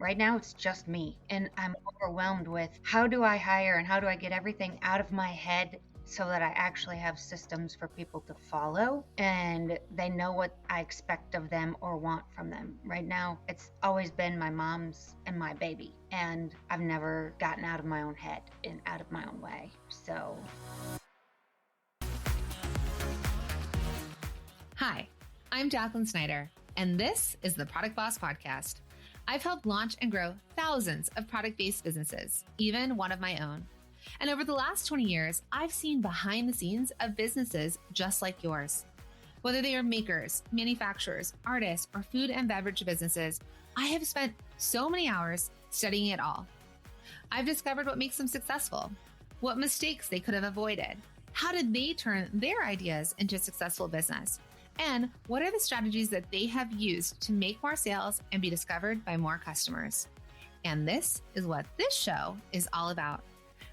Right now, it's just me, and I'm overwhelmed with how do I hire and how do I get everything out of my head so that I actually have systems for people to follow and they know what I expect of them or want from them. Right now, it's always been my mom's and my baby, and I've never gotten out of my own head and out of my own way. So, Hi, I'm Jacqueline Snyder, and this is the Product Boss Podcast. I've helped launch and grow thousands of product-based businesses, even one of my own. And over the last 20 years, I've seen behind the scenes of businesses just like yours. Whether they are makers, manufacturers, artists, or food and beverage businesses, I have spent so many hours studying it all. I've discovered what makes them successful, what mistakes they could have avoided, how did they turn their ideas into a successful business, and what are the strategies that they have used to make more sales and be discovered by more customers. And this is what this show is all about.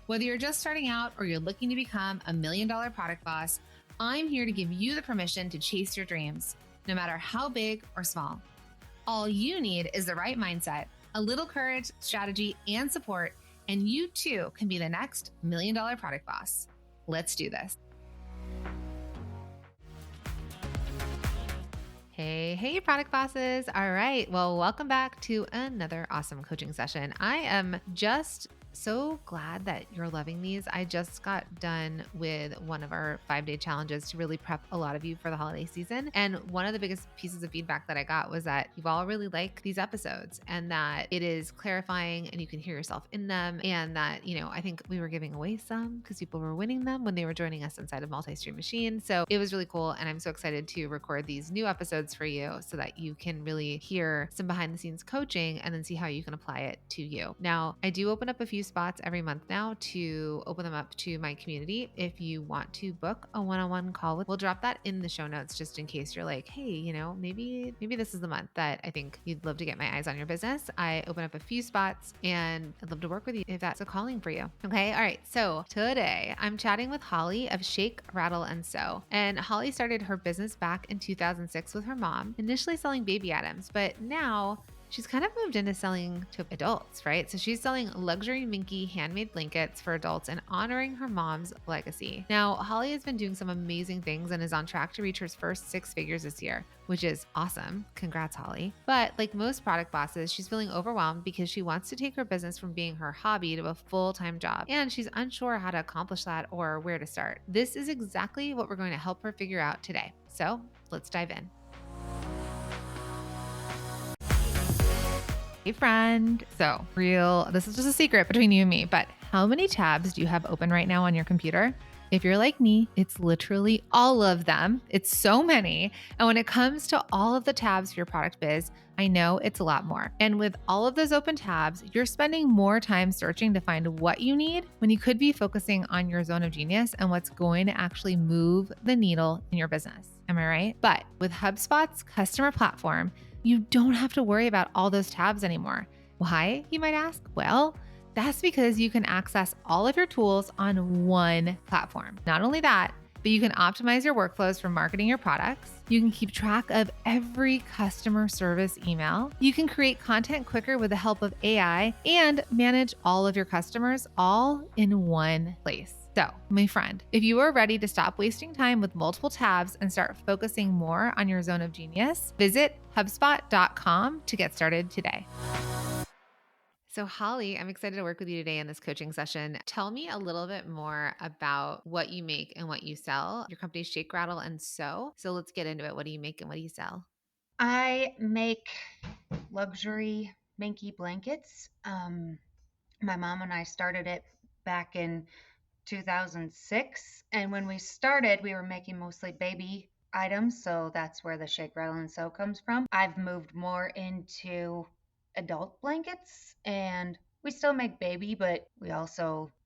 Whether you're just starting out or you're looking to become $1 million product boss, I'm here to give you the permission to chase your dreams, no matter how big or small. All you need is the right mindset, a little courage, strategy, and support, and you too can be the next $1 million product boss. Let's do this. Hey, product bosses. All right. Well, welcome back to another awesome coaching session. I am just so glad that you're loving these. I just got done with one of our 5-day challenges to really prep a lot of you for the holiday season. And one of the biggest pieces of feedback that I got was that you all really like these episodes and that it is clarifying and you can hear yourself in them. And that, I think we were giving away some because people were winning them when they were joining us inside of Multi-Stream Machine. So it was really cool. And I'm so excited to record these new episodes for you so that you can really hear some behind the scenes coaching and then see how you can apply it to you. Now, I do open up a few spots every month now to open them up to my community. If you want to book a one-on-one call we'll drop that in the show notes just in case you're like, hey, maybe this is the month that I think you'd love to get my eyes on your business. I open up a few spots and I'd love to work with you if that's a calling for you. Okay. All right. So today I'm chatting with Holly of Shake, Rattle, and Sew. And Holly started her business back in 2006 with her mom, initially selling baby items, but now she's kind of moved into selling to adults, right? So she's selling luxury minky handmade blankets for adults and honoring her mom's legacy. Now, Holly has been doing some amazing things and is on track to reach her first 6 figures this year, which is awesome. Congrats, Holly. But like most product bosses, she's feeling overwhelmed because she wants to take her business from being her hobby to a full-time job. And she's unsure how to accomplish that or where to start. This is exactly what we're going to help her figure out today. So let's dive in. Hey friend. So this is just a secret between you and me, but how many tabs do you have open right now on your computer? If you're like me, it's literally all of them. It's so many. And when it comes to all of the tabs for your product biz, I know it's a lot more. And with all of those open tabs, you're spending more time searching to find what you need when you could be focusing on your zone of genius and what's going to actually move the needle in your business. Am I right? But with HubSpot's customer platform, you don't have to worry about all those tabs anymore. Why, you might ask? Well, that's because you can access all of your tools on one platform. Not only that, but you can optimize your workflows for marketing your products. You can keep track of every customer service email. You can create content quicker with the help of AI and manage all of your customers all in one place. So, my friend, if you are ready to stop wasting time with multiple tabs and start focusing more on your zone of genius, visit HubSpot.com to get started today. So Holly, I'm excited to work with you today in this coaching session. Tell me a little bit more about what you make and what you sell. Your company's Shake, Rattle, and Sew. So let's get into it. What do you make and what do you sell? I make luxury minky blankets. My mom and I started it back in 2006. And when we started, we were making mostly baby items. So that's where the Shake, Rattle, and Sew comes from. I've moved more into adult blankets and we still make baby, but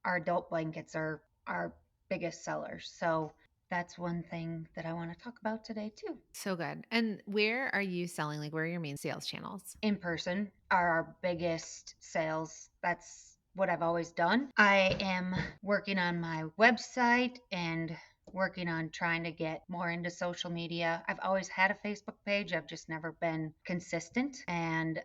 our adult blankets are our biggest sellers. So that's one thing that I want to talk about today too. So good. And where are you selling? Like, where are your main sales channels? In person are our biggest sales. That's what I've always done. I am working on my website and working on trying to get more into social media. I've always had a Facebook page. I've just never been consistent. And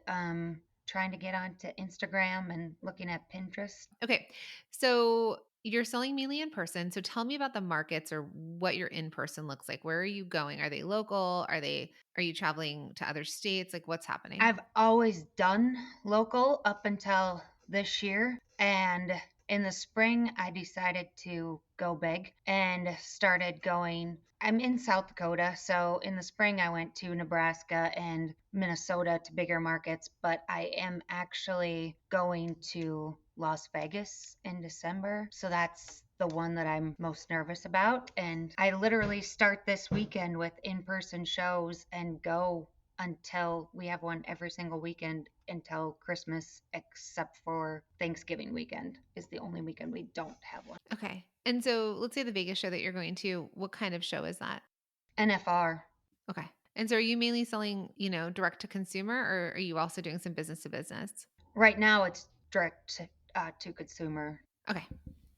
trying to get onto Instagram and looking at Pinterest. Okay. So you're selling mainly in person. So tell me about the markets or what your in person looks like. Where are you going? Are they local? Are you traveling to other states? Like what's happening? I've always done local up until this year. And in the spring, I decided to go big and started going. I'm in South Dakota. So in the spring, I went to Nebraska and Minnesota to bigger markets. But I am actually going to Las Vegas in December. So that's the one that I'm most nervous about. And I literally start this weekend with in person shows and go until we have one every single weekend until Christmas, except for Thanksgiving weekend is the only weekend we don't have one. Okay. And so let's say the Vegas show that you're going to, what kind of show is that? NFR. Okay. And so are you mainly selling, direct to consumer or are you also doing some business to business? Right now it's direct to consumer. Okay.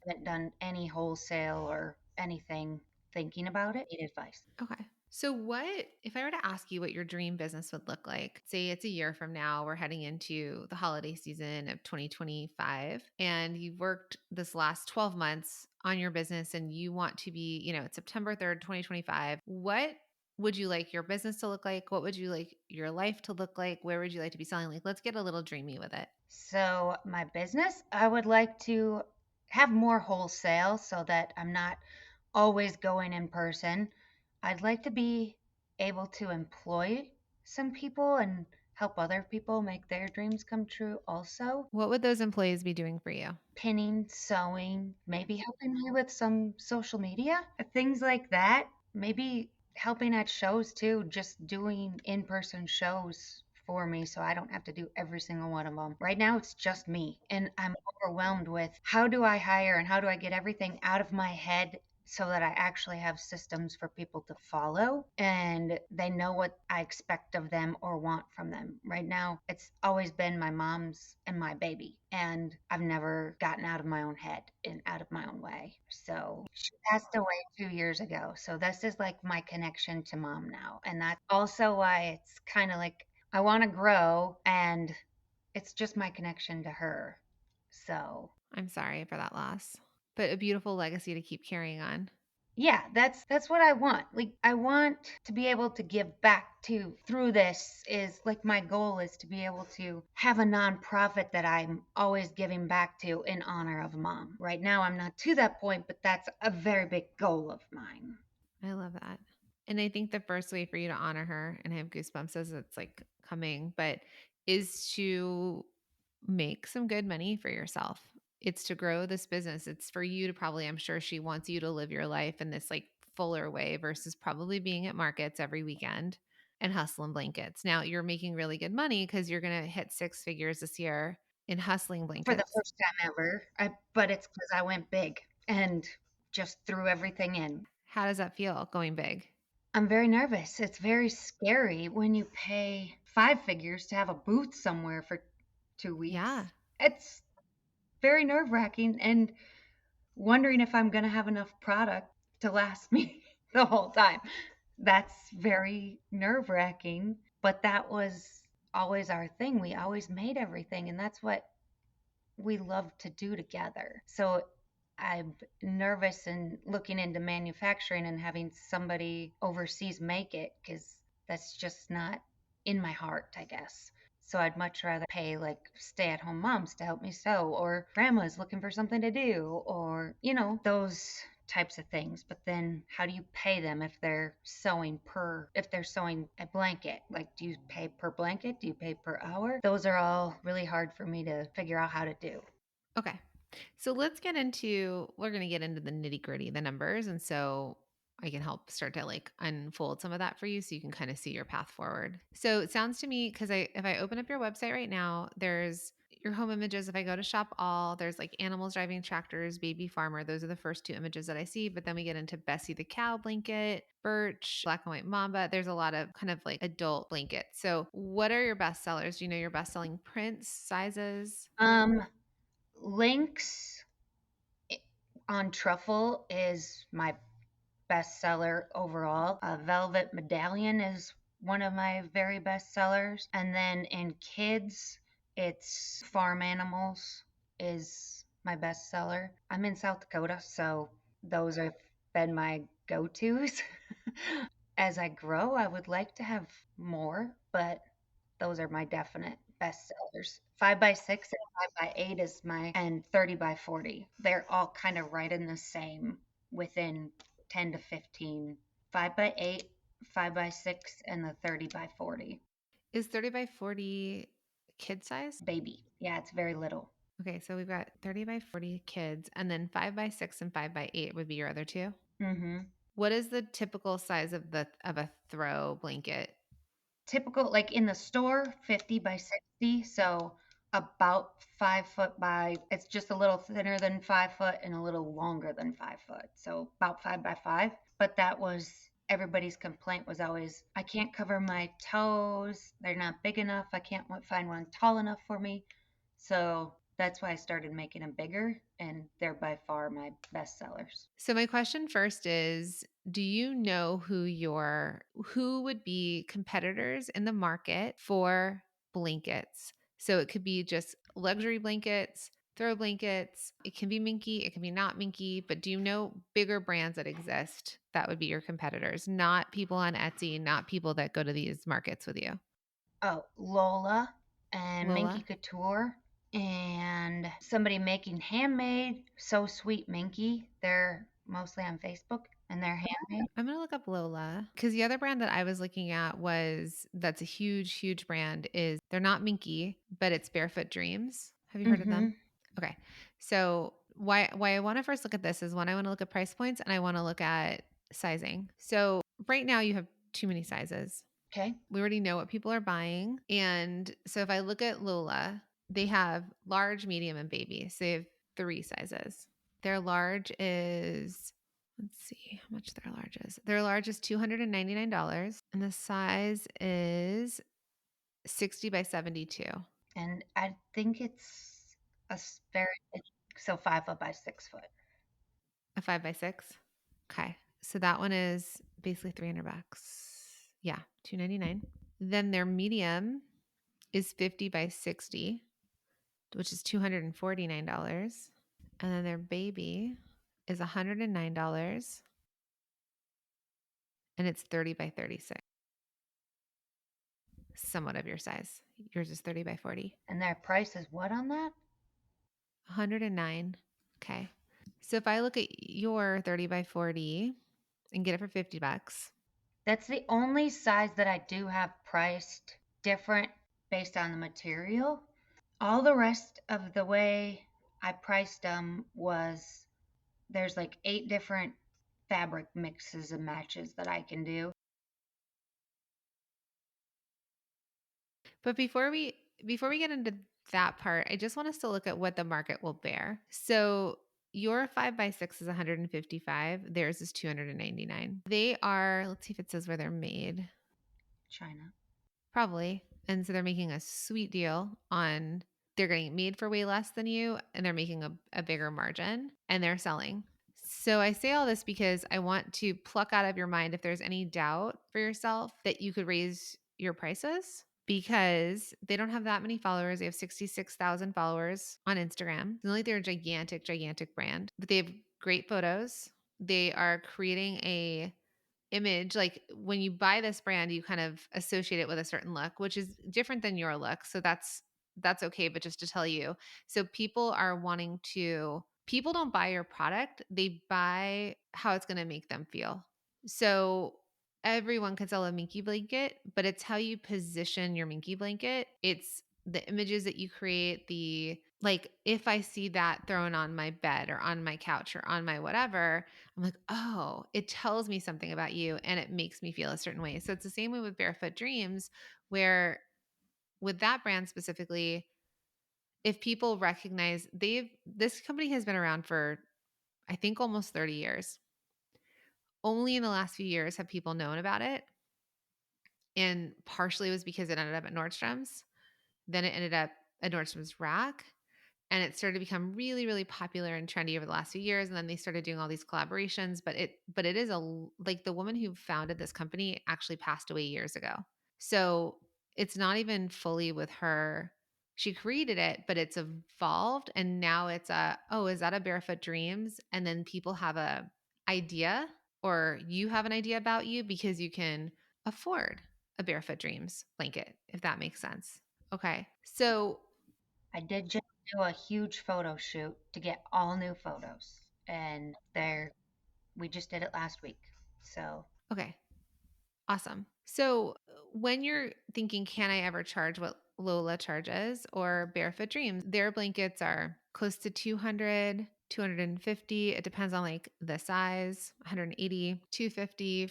Haven't done any wholesale or anything thinking about it. Need advice. Okay. So what if I were to ask you what your dream business would look like? Say it's a year from now, we're heading into the holiday season of 2025 and you've worked this last 12 months on your business and you want to be, it's September 3rd, 2025. What would you like your business to look like? What would you like your life to look like? Where would you like to be selling? Like, let's get a little dreamy with it. So, my business, I would like to have more wholesale so that I'm not always going in person. I'd like to be able to employ some people and help other people make their dreams come true also. What would those employees be doing for you? Pinning, sewing, maybe helping me with some social media, things like that. Maybe helping at shows too, just doing in person shows for me so I don't have to do every single one of them. Right now, it's just me, and I'm overwhelmed with how do I hire and how do I get everything out of my head so that I actually have systems for people to follow and they know what I expect of them or want from them. Right now, it's always been my mom's and my baby, and I've never gotten out of my own head and out of my own way. So she passed away 2 years ago. So this is like my connection to mom now. And that's also why it's kind of like I want to grow and it's just my connection to her. So I'm sorry for that loss, but a beautiful legacy to keep carrying on. yeah, that's what I want. Like I want to be able to give back to through this is like my goal is to be able to have a nonprofit that I'm always giving back to in honor of mom. Right now I'm not to that point, but that's a very big goal of mine. I love that. And I think the first way for you to honor her, and I have goosebumps as it's like coming, but is to make some good money for yourself. It's to grow this business. It's for you to probably, I'm sure she wants you to live your life in this like fuller way versus probably being at markets every weekend and hustling blankets. Now you're making really good money because you're going to hit six figures this year in hustling For the blankets. first time ever. But it's because I went big and just threw everything in. How does that feel going big? I'm very nervous. It's very scary when you pay five figures to have a booth somewhere for 2 weeks. Yeah. It's very nerve wracking and wondering if I'm going to have enough product to last me the whole time. That's very nerve wracking, but that was always our thing. We always made everything, and that's what we love to do together. So I'm nervous and looking into manufacturing and having somebody overseas make it because that's just not in my heart, I guess. So I'd much rather pay like stay at home moms to help me sew or grandma's looking for something to do or, those types of things. But then how do you pay them if they're sewing a blanket? Like, do you pay per blanket? Do you pay per hour? Those are all really hard for me to figure out how to do. Okay. So we're going to get into the nitty gritty, the numbers. And so I can help start to like unfold some of that for you so you can kind of see your path forward. So it sounds to me, because if I open up your website right now, there's your home images. If I go to shop all, there's like animals driving tractors, baby farmer. Those are the first two images that I see. But then we get into Bessie the cow blanket, Birch, black and white mamba. There's a lot of kind of like adult blankets. So what are your best sellers? Do you know your best selling prints, sizes? Um, Lynx on truffle is my bestseller overall. Velvet Medallion is one of my very best sellers. And then in kids, It's farm animals is my best seller. I'm in South Dakota, so those have been my go-tos. As I grow, I would like to have more, but those are my definite best sellers. 5x6 and 5x8 is my, and 30x40. They're all kind of right in the same, within 10 to 15. 5x8, 5x6, and the 30x40. Is 30 by 40 kid size? Baby. Yeah, it's very little. Okay, so we've got 30 by 40 kids, and then 5 by 6 and 5 by 8 would be your other two. Mm-hmm. What is the typical size of a throw blanket? Typical, like in the store, 50x60. So about 5 foot by, it's just a little thinner than 5 foot and a little longer than 5 foot. So about 5x5. But that was everybody's complaint was always, I can't cover my toes. They're not big enough. I can't find one tall enough for me. So that's why I started making them bigger, and they're by far my best sellers. So my question first is, do you know who would be competitors in the market for blankets? So it could be just luxury blankets, throw blankets. It can be minky, it can be not minky, but do you know bigger brands that exist that would be your competitors? Not people on Etsy, not people that go to these markets with you. Oh, Lola and Minky Lola? Couture and somebody making handmade So Sweet Minky. They're mostly on Facebook and they're handmade. I'm gonna look up Lola because the other brand that I was looking at that's a huge, huge brand is they're not Minky, but it's Barefoot Dreams. Have you heard of Mm-hmm. them? Okay. So why I want to first look at this is one, I want to look at price points and I want to look at sizing. So right now you have too many sizes. Okay. We already know what people are buying. And so if I look at Lola, they have large, medium, and baby. So they have 3 sizes. Their large is, let's see how much their large is. Their large is $299 and the size is 60 by 72. And I think it's very, so 5 foot by 6 foot. A 5 by 6. Okay. So that one is basically $300. Yeah, $299. Then their medium is 50 by 60, which is $249. And then their baby is $109 and it's 30 by 36. Somewhat of your size. Yours is 30 by 40. And their price is what on that? 109. Okay. So if I look at your 30 by 40 and get it for $50, That's the only size that I do have priced different based on the material. All the rest of the way I priced them was there's like 8 different fabric mixes and matches that I can do. but before we get into that part, I just want us to look at what the market will bear. So your 5 by 6 is 155, theirs is 299. They are, let's see if it says where they're made. China. Probably. And so they're making a sweet deal on, they're getting made for way less than you and they're making a bigger margin and they're selling. So I say all this because I want to pluck out of your mind if there's any doubt for yourself that you could raise your prices because they don't have that many followers. They have 66,000 followers on Instagram. It's not like they're a gigantic, gigantic brand, but they have great photos. They are creating a image, like when you buy this brand you kind of associate it with a certain look, which is different than your look, so that's okay. But just to tell you, so people don't buy your product, they buy how it's going to make them feel. So everyone can sell a minky blanket, but it's how you position your minky blanket. It's the images that you create, the, like, if I see that thrown on my bed or on my couch or on my whatever, I'm like, oh, it tells me something about you and it makes me feel a certain way. So it's the same way with Barefoot Dreams, where with that brand specifically, if people recognize this company has been around for, I think, almost 30 years. Only in the last few years have people known about it. And partially it was because it ended up at Nordstrom's. Then it ended up at Nordstrom's Rack. And it started to become really, really popular and trendy over the last few years. And then they started doing all these collaborations. But it is like the woman who founded this company actually passed away years ago. So it's not even fully with her She created it, but it's evolved and now it's a, oh, is that a Barefoot Dreams? And then people have a idea or you have an idea about you because you can afford a Barefoot Dreams blanket, if that makes sense. Okay. So, I did just do a huge photo shoot to get all new photos, and we just did it last week. So okay. Awesome. So, when you're thinking, can I ever charge what Lola charges or Barefoot Dreams, their blankets are close to 200, 250. It depends on like the size, 180, 250.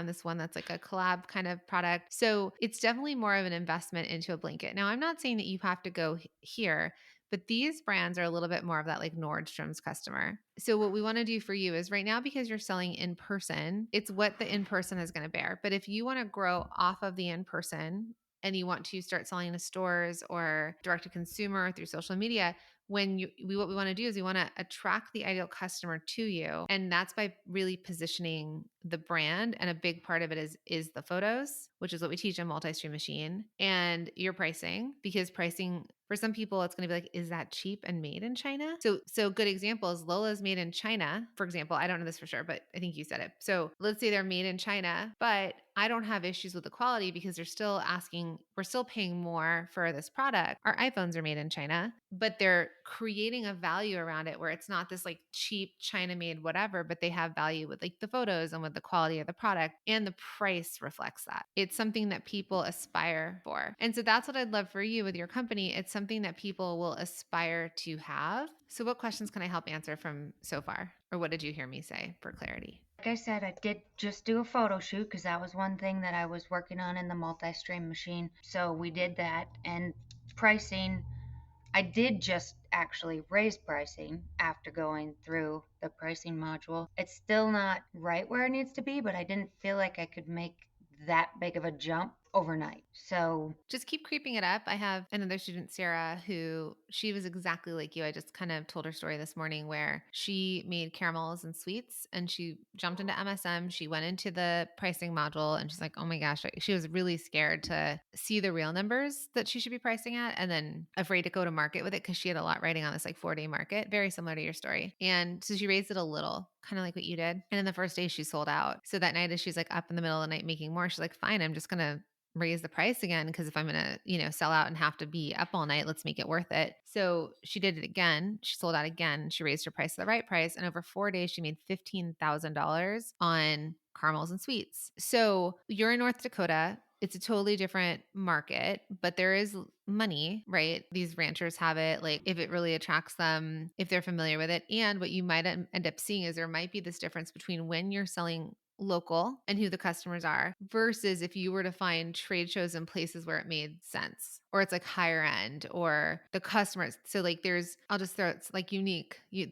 This one that's like a collab kind of product. So it's definitely more of an investment into a blanket. Now, I'm not saying that you have to go here, but these brands are a little bit more of that like Nordstrom's customer. So what we want to do for you is right now, because you're selling in person, it's what the in person is going to bear. But if you want to grow off of the in person and you want to start selling to stores or direct to consumer through social media, what we want to do is we want to attract the ideal customer to you, and that's by really positioning the brand. And a big part of it is the photos, which is what we teach in Multi-Stream Machine, and your pricing, because pricing for some people it's going to be like, is that cheap and made in China? So good examples, Lola's made in China, for example. I don't know this for sure, but I think you said it. So let's say they're made in China, but I don't have issues with the quality because we're still paying more for this product. Our iPhones are made in China, but they're creating a value around it where it's not this like cheap China made whatever, but they have value with like the photos and with the quality of the product, and the price reflects that. It's something that people aspire for. And so that's what I'd love for you with your company. It's something that people will aspire to have. So what questions can I help answer from so far? Or what did you hear me say for clarity? like I said, I did just do a photo shoot because that was one thing that I was working on in the multi-stream machine. So we did that, and pricing, I did just actually raise pricing after going through the pricing module. It's still not right where it needs to be, but I didn't feel like I could make that big of a jump overnight. So Just keep creeping it up. I have another student, Sarah, who she was exactly like you. I just kind of told her story this morning where she made caramels and sweets and she jumped into MSM. She went into the pricing module and she's like, oh my gosh, she was really scared to see the real numbers that she should be pricing at, and then afraid to go to market with it because she had a lot riding on this like 4-day market, very similar to your story. And so she raised it a little, kind of like what you did. And in the first day, she sold out. So that night, as she's like up in the middle of the night making more, she's like, fine, I'm just going to raise the price again, because if I'm going to, sell out and have to be up all night, let's make it worth it. So she did it again. She sold out again. She raised her price to the right price. And over 4 days, she made $15,000 on caramels and sweets. So you're in North Dakota. It's a totally different market, but there is money, right? These ranchers have it, like if it really attracts them, if they're familiar with it. And what you might end up seeing is there might be this difference between when you're selling local and who the customers are versus if you were to find trade shows in places where it made sense, or it's like higher end, or the customers. So like I'll just throw, it's like the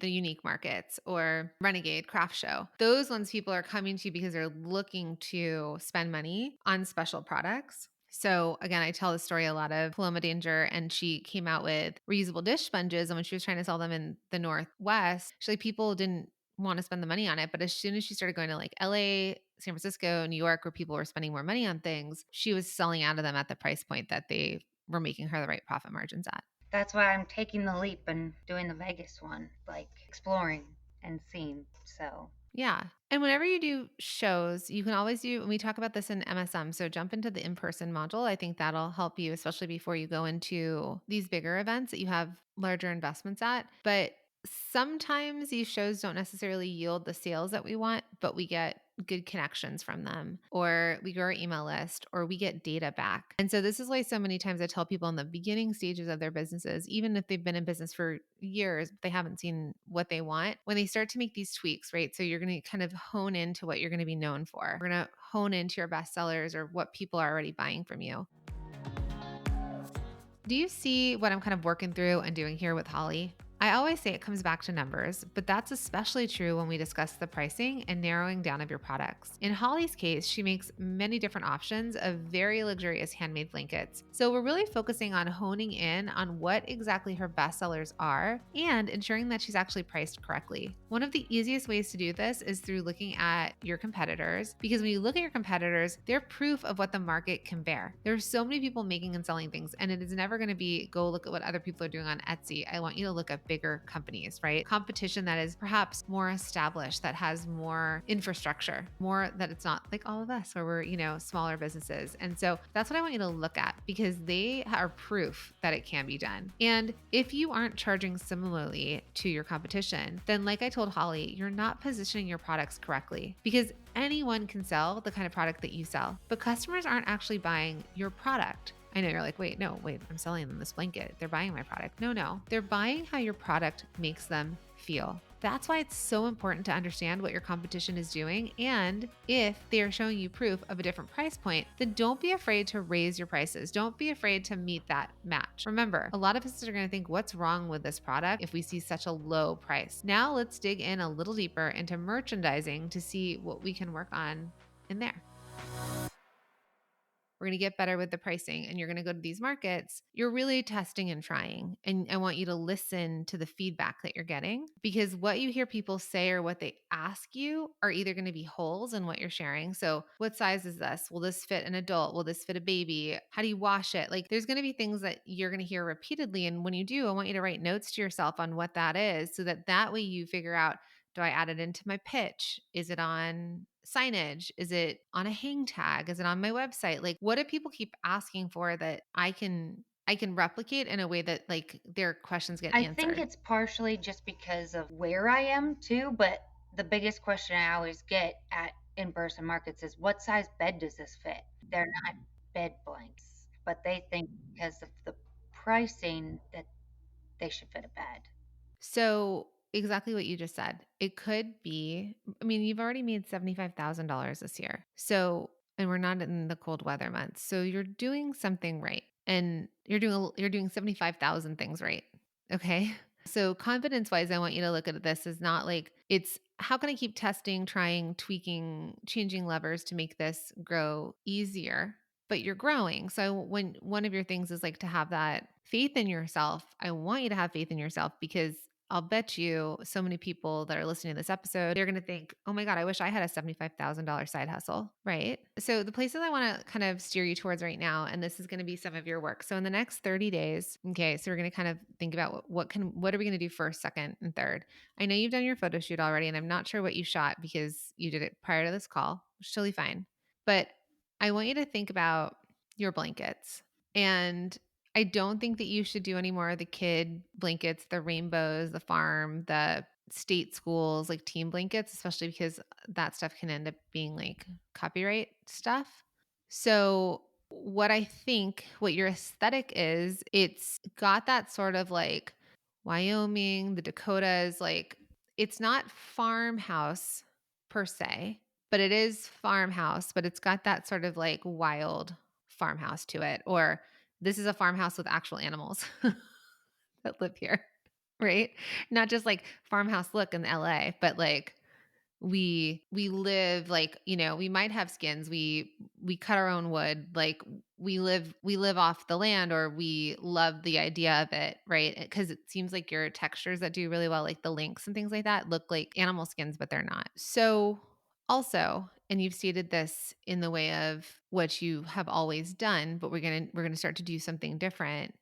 unique markets or Renegade Craft Show. Those ones, people are coming to because they're looking to spend money on special products. So again, I tell the story a lot of Paloma Danger, and she came out with reusable dish sponges. And when she was trying to sell them in the Northwest, actually people didn't want to spend the money on it. But as soon as she started going to like LA, San Francisco, New York, where people were spending more money on things, she was selling out of them at the price point that they were making her the right profit margins at. that's why I'm taking the leap and doing the Vegas one, like exploring and seeing. So Yeah. And whenever you do shows, you can always do, and we talk about this in MSM. So jump into the in person module. I think that'll help you, especially before you go into these bigger events that you have larger investments at. But sometimes these shows don't necessarily yield the sales that we want, but we get good connections from them, or we grow our email list, or we get data back. And so this is why so many times I tell people in the beginning stages of their businesses, even if they've been in business for years, but they haven't seen what they want, when they start to make these tweaks, right? So you're going to kind of hone into what you're going to be known for. We're going to hone into your best sellers or what people are already buying from you. Do you see what I'm kind of working through and doing here with Holly? I always say it comes back to numbers, but that's especially true when we discuss the pricing and narrowing down of your products. In Holly's case, she makes many different options of very luxurious handmade blankets. So we're really focusing on honing in on what exactly her best sellers are and ensuring that she's actually priced correctly. One of the easiest ways to do this is through looking at your competitors, because when you look at your competitors, they're proof of what the market can bear. There's so many people making and selling things, and it is never going to be go look at what other people are doing on Etsy. I want you to look at bigger companies, right? Competition that is perhaps more established, that has more infrastructure, more that it's not like all of us where we're, smaller businesses. And so that's what I want you to look at, because they are proof that it can be done. And if you aren't charging similarly to your competition, then like I told Holly, you're not positioning your products correctly, because anyone can sell the kind of product that you sell, but customers aren't actually buying your product. I know you're like, wait, I'm selling them this blanket. They're buying my product. No, they're buying how your product makes them feel. That's why it's so important to understand what your competition is doing. And if they are showing you proof of a different price point, then don't be afraid to raise your prices. Don't be afraid to meet that match. Remember, a lot of us are going to think, what's wrong with this product if we see such a low price? Now let's dig in a little deeper into merchandising to see what we can work on in there. We're going to get better with the pricing, and you're going to go to these markets. You're really testing and trying. And I want you to listen to the feedback that you're getting, because what you hear people say or what they ask you are either going to be holes in what you're sharing. So, what size is this? Will this fit an adult? Will this fit a baby? How do you wash it? Like, there's going to be things that you're going to hear repeatedly. And when you do, I want you to write notes to yourself on what that is, so that way you figure out, do I add it into my pitch? Is it on signage? Is it on a hang tag? Is it on my website? Like, what do people keep asking for that I can replicate in a way that like their questions get I think answered? it's partially just because of where I am too, but the biggest question I always get at in-person markets is what size bed does this fit? They're not bed blanks, but they think because of the pricing that they should fit a bed. So, exactly what you just said. It could be, I mean, you've already made $75,000 this year. So, and we're not in the cold weather months. So, you're doing something right. And you're doing 75,000 things right. Okay? So, confidence-wise, I want you to look at this as not like it's how can I keep testing, trying, tweaking, changing levers to make this grow easier, but you're growing. So when one of your things is like to have that faith in yourself, I want you to have faith in yourself, because I'll bet you so many people that are listening to this episode, they're going to think, oh my God, I wish I had a $75,000 side hustle, right? So the places I want to kind of steer you towards right now, and this is going to be some of your work. So in the next 30 days, okay, so we're going to kind of think about what are we going to do first, second, and third. I know you've done your photo shoot already, and I'm not sure what you shot because you did it prior to this call, which is totally fine. But I want you to think about your blankets. And I don't think that you should do any more of the kid blankets, the rainbows, the farm, the state schools, like team blankets, especially because that stuff can end up being like copyright stuff. So, what I think what your aesthetic is, it's got that sort of like Wyoming, the Dakotas, like it's not farmhouse per se, but it is farmhouse, but it's got that sort of like wild farmhouse to it. Or this is a farmhouse with actual animals that live here, right? Not just like farmhouse look in LA, but like we live like, we might have skins, we cut our own wood, like we live off the land, or we love the idea of it, right? Because it seems like your textures that do really well, like the links and things like that, look like animal skins, but they're not. So also, and you've stated this in the way of what you have always done, but we're gonna start to do something different,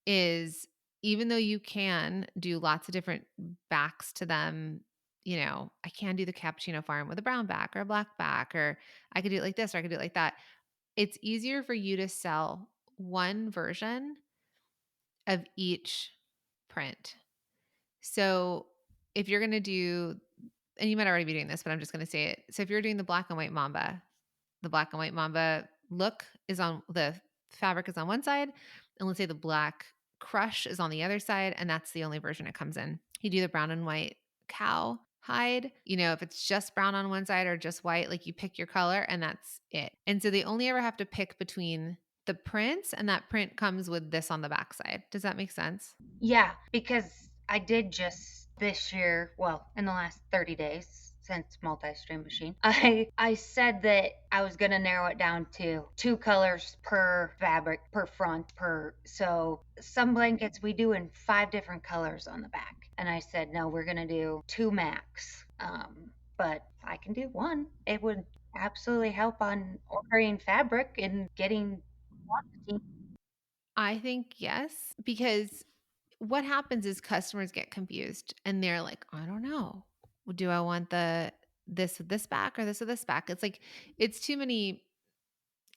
is even though you can do lots of different backs to them, I can do the cappuccino farm with a brown back or a black back, or I could do it like this, or I could do it like that. It's easier for you to sell one version of each print. So if you're going to do, and you might already be doing this, but I'm just going to say it. So if you're doing the black and white mamba, the black and white mamba look is on the fabric is on one side, and let's say the black crush is on the other side, and that's the only version it comes in. You do the brown and white cow hide, if it's just brown on one side or just white, like you pick your color and that's it. And so they only ever have to pick between the prints, and that print comes with this on the back side. Does that make sense? Yeah, because I did just this year, well, in the last 30 days since multi-stream machine, I said that I was going to narrow it down to two colors per fabric, per front, per so some blankets we do in five different colors on the back. And I said, no, we're going to do two max. But I can do one. It would absolutely help on ordering fabric and getting quantity. I think yes, because what happens is customers get confused and they're like, I don't know. Do I want the this with this back or this with this back? It's like it's too many.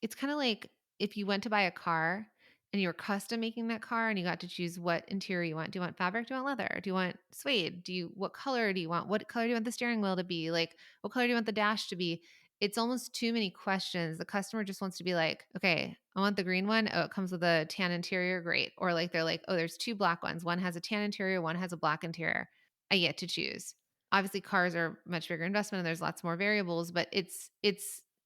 It's kind of like if you went to buy a car and you were custom making that car and you got to choose what interior you want. Do you want fabric? Do you want leather? Do you want suede? What color do you want? What color do you want the steering wheel to be? Like, what color do you want the dash to be? It's almost too many questions. The customer just wants to be like, okay, I want the green one. Oh, it comes with a tan interior. Great. Or like they're like, oh, there's two black ones. One has a tan interior, one has a black interior. I get to choose. Obviously, cars are much bigger investment and there's lots more variables, but it's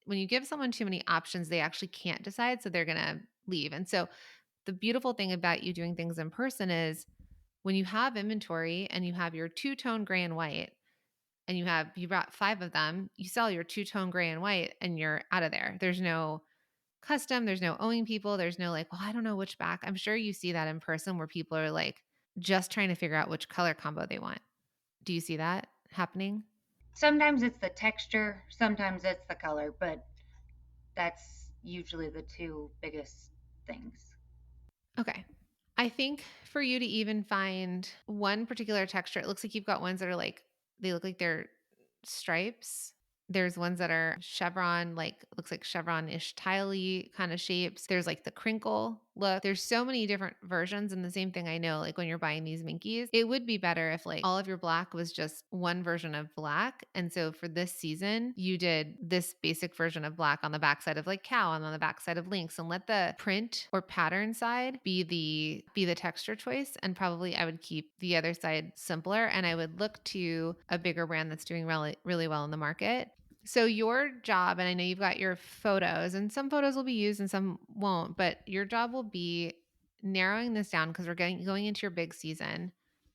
when you give someone too many options, they actually can't decide. So they're going to leave. And so the beautiful thing about you doing things in person is when you have inventory and you have your two-tone gray and white and you brought five of them, you sell your two-tone gray and white and you're out of there. There's no custom, there's no owing people, there's no like, well, I don't know which back. I'm sure you see that in person where people are like just trying to figure out which color combo they want. Do you see that happening? Sometimes it's the texture, sometimes it's the color, but that's usually the two biggest things. Okay. I think for you to even find one particular texture, it looks like you've got ones that are like, they look like they're stripes. There's ones that are chevron, like looks like chevron-ish tiley kind of shapes. There's like the crinkle look. There's so many different versions. And the same thing I know, like when you're buying these Minkies, it would be better if like all of your black was just one version of black. And so for this season, you did this basic version of black on the backside of like cow and on the backside of lynx, and let the print or pattern side be the texture choice. And probably I would keep the other side simpler. And I would look to a bigger brand that's doing really, really well in the market. So your job, and I know you've got your photos, and some photos will be used and some won't, but your job will be narrowing this down because we're going into your big season,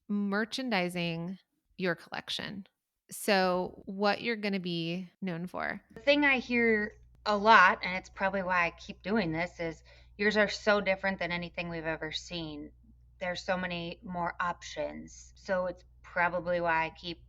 merchandising your collection. So what you're going to be known for. The thing I hear a lot, and it's probably why I keep doing this, is yours are so different than anything we've ever seen. There's so many more options. So it's probably why I keep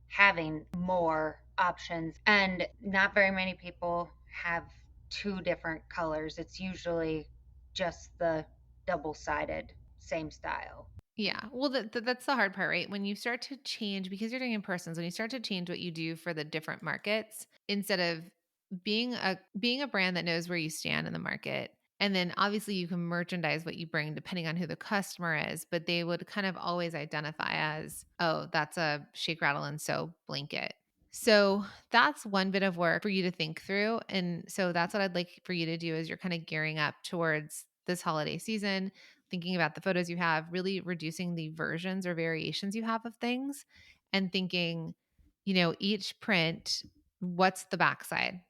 having more options. And not very many people have two different colors. It's usually just the double sided, same style. Yeah. Well, that's the hard part, right? When you start to change, because you're doing in persons, when you start to change what you do for the different markets, instead of being a brand that knows where you stand in the market, and then obviously you can merchandise what you bring depending on who the customer is, but they would kind of always identify as, oh, that's a shake, rattle, and sew blanket. So that's one bit of work for you to think through. And so that's what I'd like for you to do as you're kind of gearing up towards this holiday season, thinking about the photos you have, really reducing the versions or variations you have of things, and thinking, each print, what's the backside?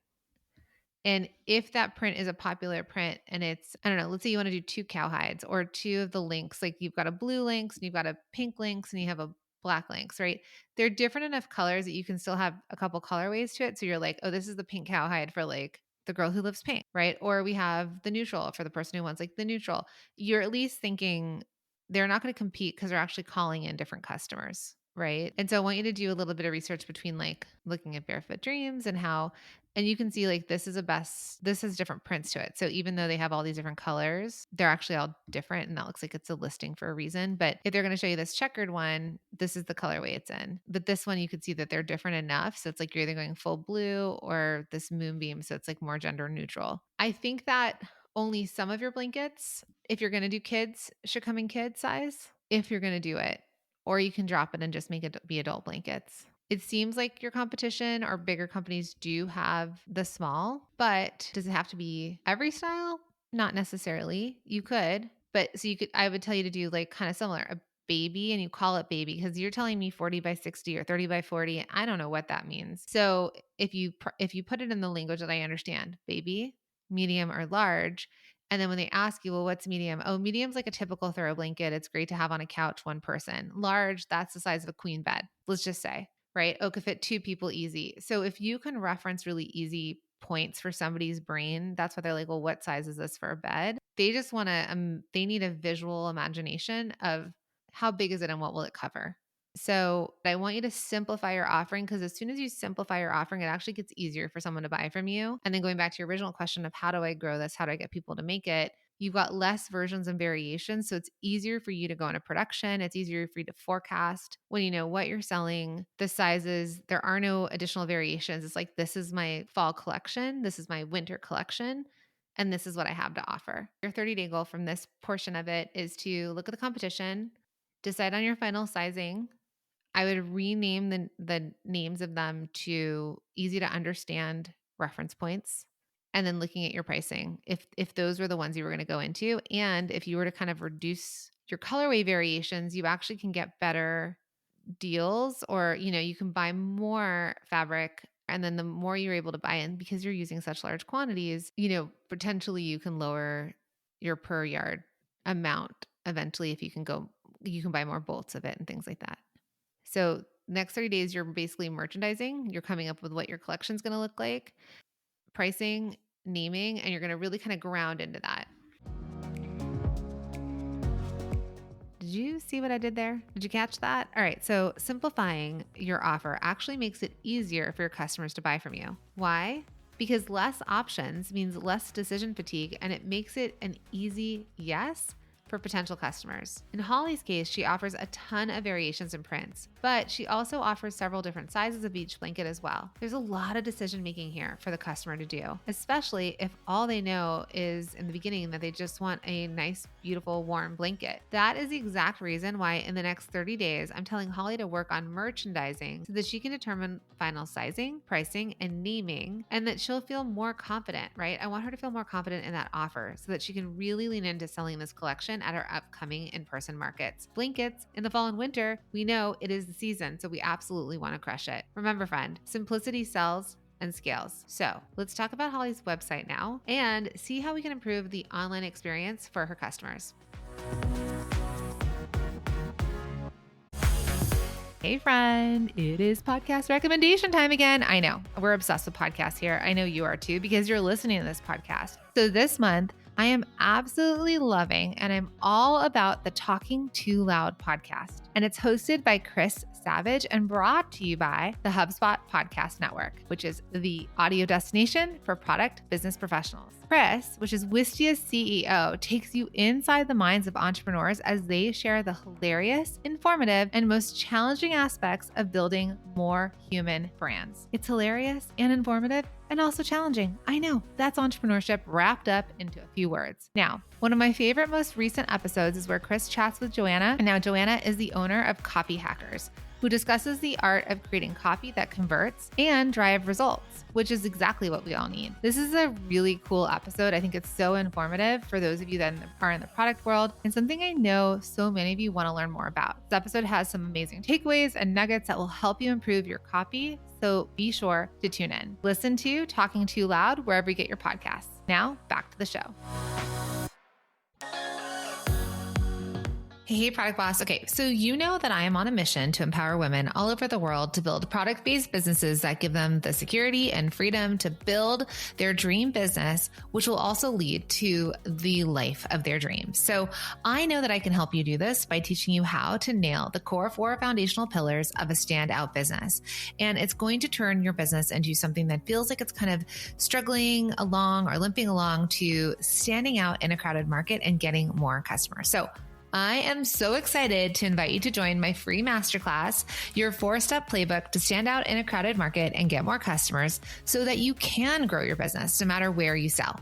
And if that print is a popular print and it's, I don't know, let's say you want to do two cowhides or two of the links, like you've got a blue lynx and you've got a pink lynx and you have a black lynx, right? They're different enough colors that you can still have a couple colorways to it. So you're like, oh, this is the pink cowhide for like the girl who loves pink, right? Or we have the neutral for the person who wants like the neutral. You're at least thinking they're not going to compete because they're actually calling in different customers. Right. And so I want you to do a little bit of research between like looking at Barefoot Dreams and how, and you can see like this has different prints to it. So even though they have all these different colors, they're actually all different. And that looks like it's a listing for a reason. But if they're going to show you this checkered one, this is the colorway it's in. But this one, you could see that they're different enough. So it's like you're either going full blue or this moonbeam. So it's like more gender neutral. I think that only some of your blankets, if you're going to do kids, should come in kid size if you're going to do it. Or you can drop it and just make it be adult blankets. It seems like your competition or bigger companies do have the small, but does it have to be every style? Not necessarily. You could, but so I would tell you to do like kind of similar, a baby, and you call it baby because you're telling me 40 by 60 or 30 by 40. I don't know what that means. So if you put it in the language that I understand, baby, medium, or large, And then when they ask you, well, what's medium? Oh, medium's like a typical throw blanket. It's great to have on a couch, one person. Large, that's the size of a queen bed, let's just say, right? Oh, could fit two people easy. So if you can reference really easy points for somebody's brain, that's why they're like, well, what size is this for a bed? They just want to, they need a visual imagination of how big is it and what will it cover? So I want you to simplify your offering, because as soon as you simplify your offering, it actually gets easier for someone to buy from you. And then going back to your original question of how do I grow this? How do I get people to make it? You've got less versions and variations. So it's easier for you to go into production. It's easier for you to forecast when you know what you're selling, the sizes. There are no additional variations. It's like, this is my fall collection. This is my winter collection. And this is what I have to offer. Your 30-day goal from this portion of it is to look at the competition, decide on your final sizing. I would rename the names of them to easy to understand reference points, and then looking at your pricing. If those were the ones you were going to go into, and if you were to kind of reduce your colorway variations, you actually can get better deals, or you can buy more fabric, and then the more you're able to buy in because you're using such large quantities, potentially you can lower your per yard amount eventually if you can buy more bolts of it and things like that. So next 30 days, you're basically merchandising. You're coming up with what your collection is going to look like, pricing, naming, and you're going to really kind of ground into that. Did you see what I did there? Did you catch that? All right. So simplifying your offer actually makes it easier for your customers to buy from you. Why? Because less options means less decision fatigue, and it makes it an easy yes for potential customers. In Holly's case, she offers a ton of variations and prints, but she also offers several different sizes of each blanket as well. There's a lot of decision making here for the customer to do, especially if all they know is in the beginning that they just want a nice, beautiful, warm blanket. That is the exact reason why in the next 30 days, I'm telling Holly to work on merchandising so that she can determine final sizing, pricing, and naming, and that she'll feel more confident, right? I want her to feel more confident in that offer so that she can really lean into selling this collection at our upcoming in-person markets. Blankets in the fall and winter, we know it is the season, so we absolutely want to crush it. Remember, friend, simplicity sells and scales. So let's talk about Holly's website now and see how we can improve the online experience for her customers. Hey friend, it is podcast recommendation time again. I know we're obsessed with podcasts here. I know you are too, because you're listening to this podcast. So this month, I am absolutely loving, and I'm all about the Talking Too Loud podcast. And it's hosted by Chris Savage and brought to you by the HubSpot Podcast Network, which is the audio destination for product business professionals. Chris, which is Wistia's CEO, takes you inside the minds of entrepreneurs as they share the hilarious, informative, and most challenging aspects of building more human brands. It's hilarious and informative and also challenging. I know, that's entrepreneurship wrapped up into a few words. Now, one of my favorite most recent episodes is where Chris chats with Joanna. And now Joanna is the owner of Copy Hackers, who discusses the art of creating copy that converts and drive results, which is exactly what we all need. This is a really cool episode. I think it's so informative for those of you that are in the product world, and something I know so many of you want to learn more about. This episode has some amazing takeaways and nuggets that will help you improve your copy, so be sure to tune in. Listen to Talking Too Loud wherever you get your podcasts. Now, back to the show. Hey, Product Boss. Okay, so you know that I am on a mission to empower women all over the world to build product-based businesses that give them the security and freedom to build their dream business, which will also lead to the life of their dreams. So I know that I can help you do this by teaching you how to nail the core 4 foundational pillars of a standout business. And it's going to turn your business into something that feels like it's kind of struggling along or limping along to standing out in a crowded market and getting more customers. So I am so excited to invite you to join my free masterclass, your 4-step playbook to stand out in a crowded market and get more customers so that you can grow your business no matter where you sell.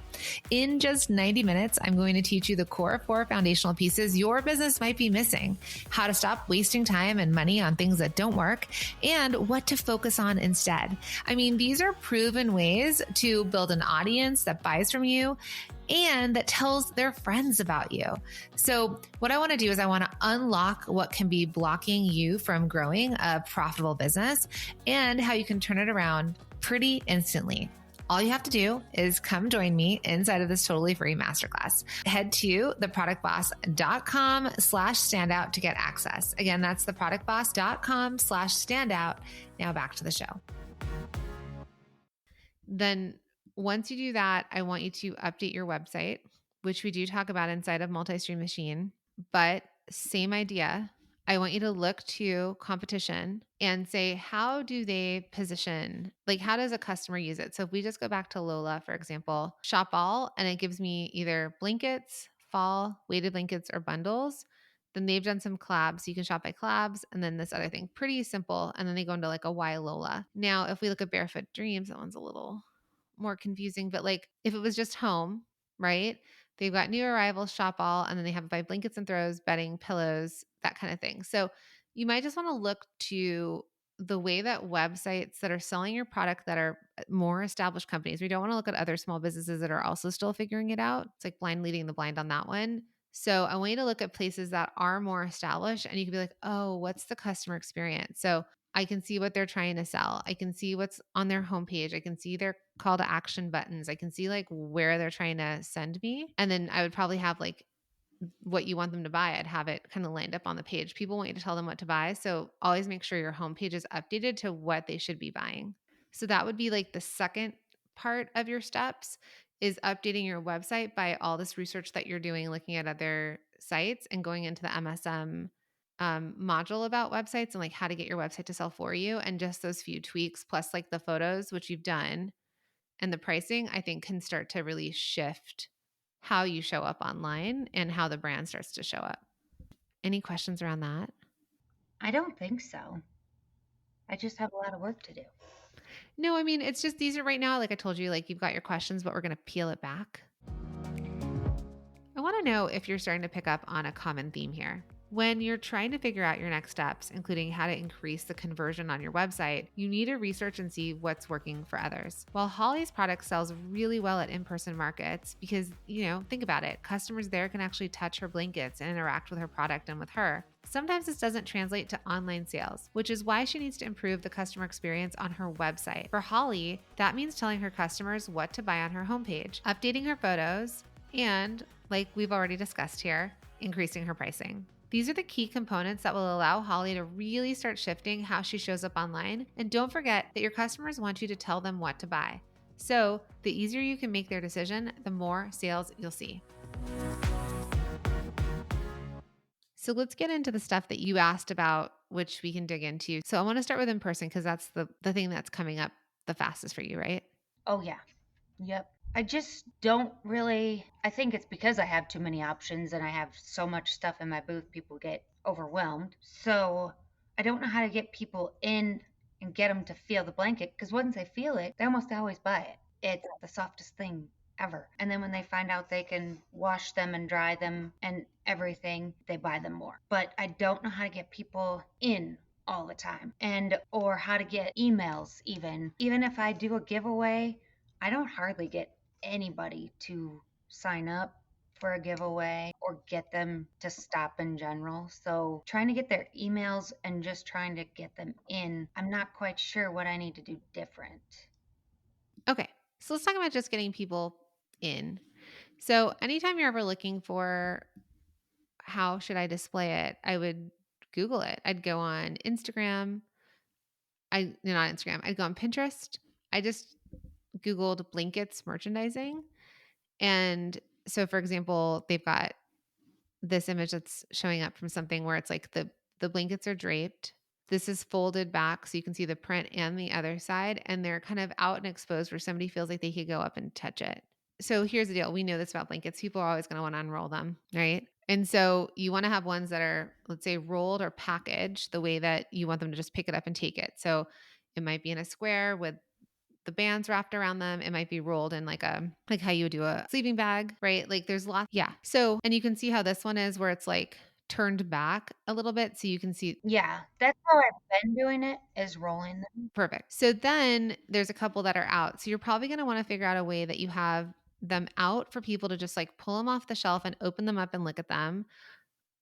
In just 90 minutes, I'm going to teach you the core 4 foundational pieces your business might be missing, how to stop wasting time and money on things that don't work, and what to focus on instead. I mean, these are proven ways to build an audience that buys from you and that tells their friends about you. So what I want to do is I want to unlock what can be blocking you from growing a profitable business and how you can turn it around pretty instantly. All you have to do is come join me inside of this totally free masterclass. Head to theproductboss.com/standout to get access. Again, that's theproductboss.com/standout. Now back to the show. Then once you do that, I want you to update your website, which we do talk about inside of Multi-Stream Machine, but same idea. I want you to look to competition and say, how do they position? Like, how does a customer use it? So if we just go back to Lola, for example, shop all, and it gives me either blankets, fall, weighted blankets, or bundles. Then they've done some collabs. So you can shop by collabs. And then this other thing, pretty simple. And then they go into like a why Lola. Now, if we look at Barefoot Dreams, that one's a little more confusing, but like if it was just home, right? They've got new arrivals, shop all, and then they have by blankets and throws, bedding, pillows, that kind of thing. So you might just want to look to the way that websites that are selling your product that are more established companies. We don't want to look at other small businesses that are also still figuring it out. It's like blind leading the blind on that one. So I want you to look at places that are more established and you can be like, oh, what's the customer experience? So I can see what they're trying to sell. I can see what's on their homepage. I can see their call to action buttons. I can see like where they're trying to send me. And then I would probably have like what you want them to buy. I'd have it kind of lined up on the page. People want you to tell them what to buy. So always make sure your homepage is updated to what they should be buying. So that would be like the second part of your steps is updating your website by all this research that you're doing, looking at other sites and going into the MSM module about websites and like how to get your website to sell for you. And just those few tweaks plus like the photos, which you've done, and the pricing, I think can start to really shift how you show up online and how the brand starts to show up. Any questions around that? I don't think so. I just have a lot of work to do. No, I mean, it's just these are right now, like I told you, like you've got your questions, but we're going to peel it back. I want to know if you're starting to pick up on a common theme here. When you're trying to figure out your next steps, including how to increase the conversion on your website, you need to research and see what's working for others. While Holly's product sells really well at in-person markets because, think about it, customers there can actually touch her blankets and interact with her product and with her. Sometimes this doesn't translate to online sales, which is why she needs to improve the customer experience on her website. For Holly, that means telling her customers what to buy on her homepage, updating her photos, and, like we've already discussed here, increasing her pricing. These are the key components that will allow Holly to really start shifting how she shows up online. And don't forget that your customers want you to tell them what to buy. So the easier you can make their decision, the more sales you'll see. So let's get into the stuff that you asked about, which we can dig into. So I want to start with in person because that's the thing that's coming up the fastest for you, right? Oh, yeah. Yep. I just don't really, I think it's because I have too many options and I have so much stuff in my booth, people get overwhelmed. So I don't know how to get people in and get them to feel the blanket because once they feel it, they almost always buy it. It's the softest thing ever. And then when they find out they can wash them and dry them and everything, they buy them more. But I don't know how to get people in all the time or how to get emails even if I do a giveaway. I don't hardly get anybody to sign up for a giveaway or get them to stop in general. So trying to get their emails and just trying to get them in, I'm not quite sure what I need to do different. Okay, so let's talk about just getting people in. So anytime you're ever looking for how should I display it, I would Google it. I'd go on Instagram. I'd go on Pinterest. I just Googled blankets merchandising. And so, for example, they've got this image that's showing up from something where it's like the blankets are draped. This is folded back so you can see the print and the other side, and they're kind of out and exposed where somebody feels like they could go up and touch it. So here's the deal. We know this about blankets. People are always going to want to unroll them, right? And so you want to have ones that are, let's say, rolled or packaged the way that you want them to just pick it up and take it. So it might be in a square with the bands wrapped around them. It might be rolled in like how you would do a sleeping bag, right? Like there's lots. Yeah. So, and you can see how this one is where it's like turned back a little bit. So you can see. Yeah, that's how I've been doing it, is rolling them. Perfect. So then there's a couple that are out. So you're probably going to want to figure out a way that you have them out for people to just like pull them off the shelf and open them up and look at them.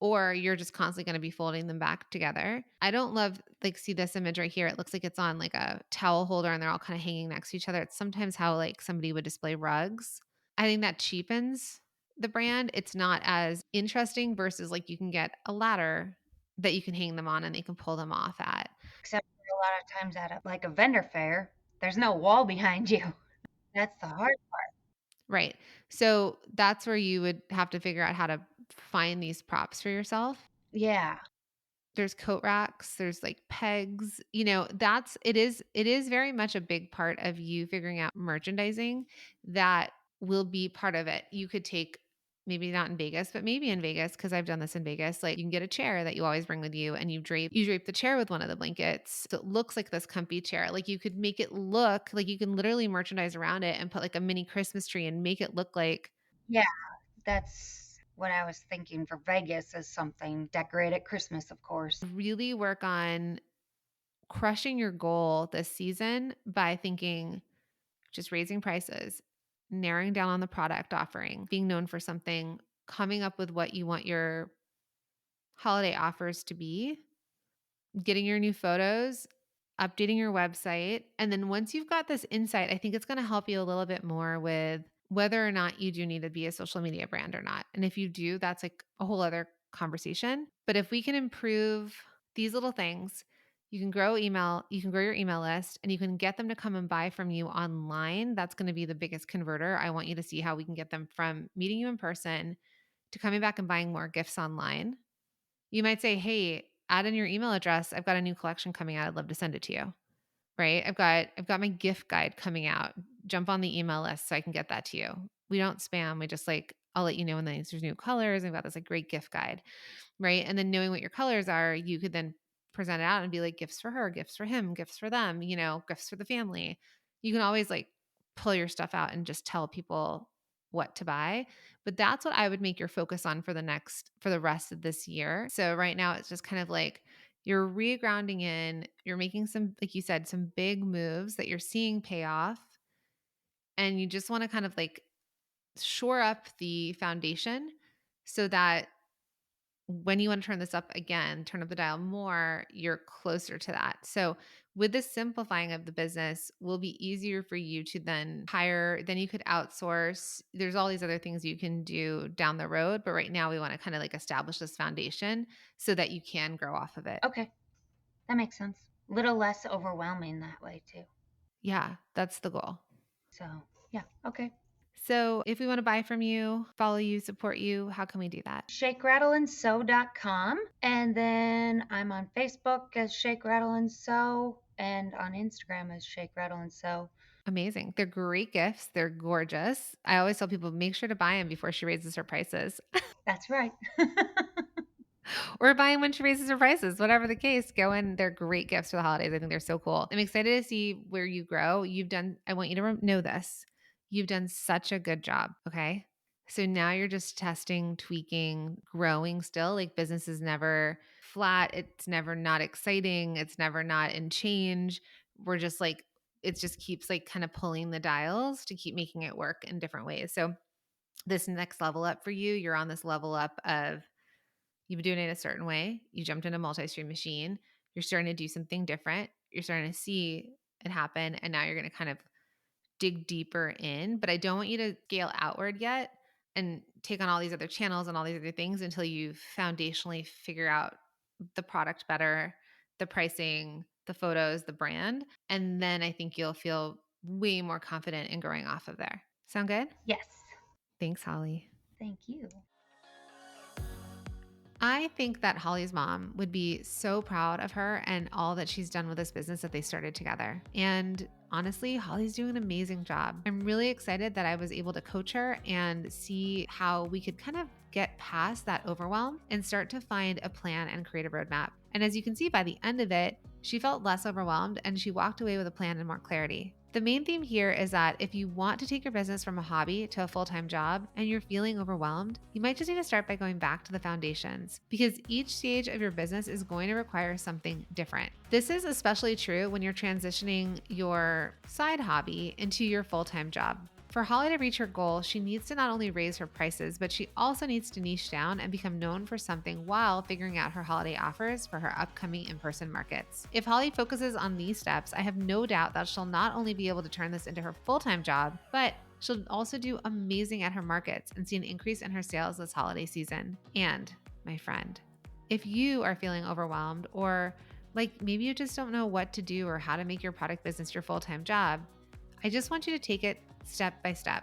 or you're just constantly going to be folding them back together. I don't love, like, see this image right here. It looks like it's on like a towel holder and they're all kind of hanging next to each other. It's sometimes how like somebody would display rugs. I think that cheapens the brand. It's not as interesting versus like you can get a ladder that you can hang them on and they can pull them off at. Except for a lot of times at like a vendor fair, there's no wall behind you. That's the hard part. Right. So that's where you would have to figure out how to find these props for yourself. Yeah. There's coat racks, there's like pegs, it is very much a big part of you figuring out merchandising that will be part of it. You could take, maybe not in Vegas, but maybe in Vegas, because I've done this in Vegas. Like, you can get a chair that you always bring with you and you drape the chair with one of the blankets. So it looks like this comfy chair. Like, you could make it look like you can literally merchandise around it and put like a mini Christmas tree and make it look like. Yeah. That's what I was thinking for Vegas as something decorate at Christmas, of course. Really work on crushing your goal this season by thinking, just raising prices, narrowing down on the product offering, being known for something, coming up with what you want your holiday offers to be, getting your new photos, updating your website. And then once you've got this insight, I think it's going to help you a little bit more with whether or not you do need to be a social media brand or not. And if you do, that's like a whole other conversation. But if we can improve these little things, you can grow your email list, and you can get them to come and buy from you online. That's going to be the biggest converter. I want you to see how we can get them from meeting you in person to coming back and buying more gifts online. You might say, "Hey, add in your email address. I've got a new collection coming out. I'd love to send it to you." Right? I've got my gift guide coming out. Jump on the email list so I can get that to you. We don't spam. We just like, I'll let you know when there's new colors. I've got this like great gift guide, right? And then knowing what your colors are, you could then present it out and be like, gifts for her, gifts for him, gifts for them, gifts for the family. You can always like pull your stuff out and just tell people what to buy. But that's what I would make your focus on for the rest of this year. So right now it's just kind of like you're regrounding in, you're making some, like you said, some big moves that you're seeing pay off. And you just want to kind of like shore up the foundation so that when you want to turn this up again, turn up the dial more, you're closer to that. So with the simplifying of the business will be easier for you to then hire, then you could outsource. There's all these other things you can do down the road, but right now we want to kind of like establish this foundation so that you can grow off of it. Okay. That makes sense. A little less overwhelming that way too. Yeah, that's the goal. So, yeah. Okay. So if we want to buy from you, follow you, support you, how can we do that? ShakeRattleandSew.com. And then I'm on Facebook as Shake Rattle and Sew and on Instagram as Shake Rattle and Sew. Amazing. They're great gifts. They're gorgeous. I always tell people, make sure to buy them before she raises her prices. That's right. Or buy them when she raises her prices. Whatever the case, go in. They're great gifts for the holidays. I think they're so cool. I'm excited to see where you grow. I want you to know this. You've done such a good job. Okay. So now you're just testing, tweaking, growing still. Like, business is never flat. It's never not exciting. It's never not in change. We're just like, it just keeps like kind of pulling the dials to keep making it work in different ways. So this next level up for you, you're on this level up of, you've been doing it a certain way. You jumped in a multi-stream machine. You're starting to do something different. You're starting to see it happen. And now you're going to kind of dig deeper in. But I don't want you to scale outward yet and take on all these other channels and all these other things until you foundationally figure out the product better, the pricing, the photos, the brand. And then I think you'll feel way more confident in growing off of there. Sound good? Yes. Thanks, Holly. Thank you. I think that Holly's mom would be so proud of her and all that she's done with this business that they started together. And honestly, Holly's doing an amazing job. I'm really excited that I was able to coach her and see how we could kind of get past that overwhelm and start to find a plan and create a roadmap. And as you can see, by the end of it, she felt less overwhelmed and she walked away with a plan and more clarity. The main theme here is that if you want to take your business from a hobby to a full-time job and you're feeling overwhelmed, you might just need to start by going back to the foundations, because each stage of your business is going to require something different. This is especially true when you're transitioning your side hobby into your full-time job. For Holly to reach her goal, she needs to not only raise her prices, but she also needs to niche down and become known for something while figuring out her holiday offers for her upcoming in-person markets. If Holly focuses on these steps, I have no doubt that she'll not only be able to turn this into her full-time job, but she'll also do amazing at her markets and see an increase in her sales this holiday season. And, my friend, if you are feeling overwhelmed or like maybe you just don't know what to do or how to make your product business your full-time job, I just want you to take it step by step.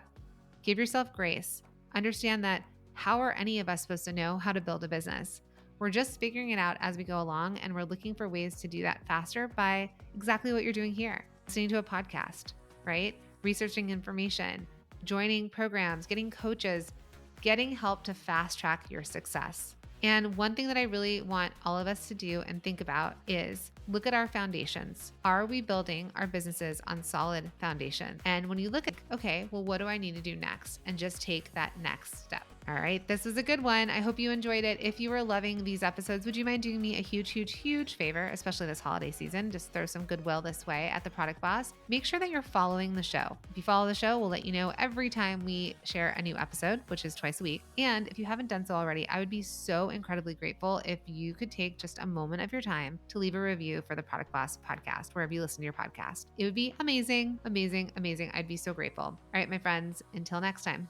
Give yourself grace. Understand that how are any of us supposed to know how to build a business? We're just figuring it out as we go along, and we're looking for ways to do that faster by exactly what you're doing here. Listening to a podcast, right? Researching information, joining programs, getting coaches, getting help to fast track your success. And one thing that I really want all of us to do and think about is look at our foundations. Are we building our businesses on solid foundation? And when you look at, okay, well, what do I need to do next? And just take that next step. All right, this was a good one. I hope you enjoyed it. If you are loving these episodes, would you mind doing me a huge, huge, huge favor, especially this holiday season? Just throw some goodwill this way at The Product Boss. Make sure that you're following the show. If you follow the show, we'll let you know every time we share a new episode, which is twice a week. And if you haven't done so already, I would be so incredibly grateful if you could take just a moment of your time to leave a review for The Product Boss podcast, wherever you listen to your podcast. It would be amazing, amazing, amazing. I'd be so grateful. All right, my friends, until next time.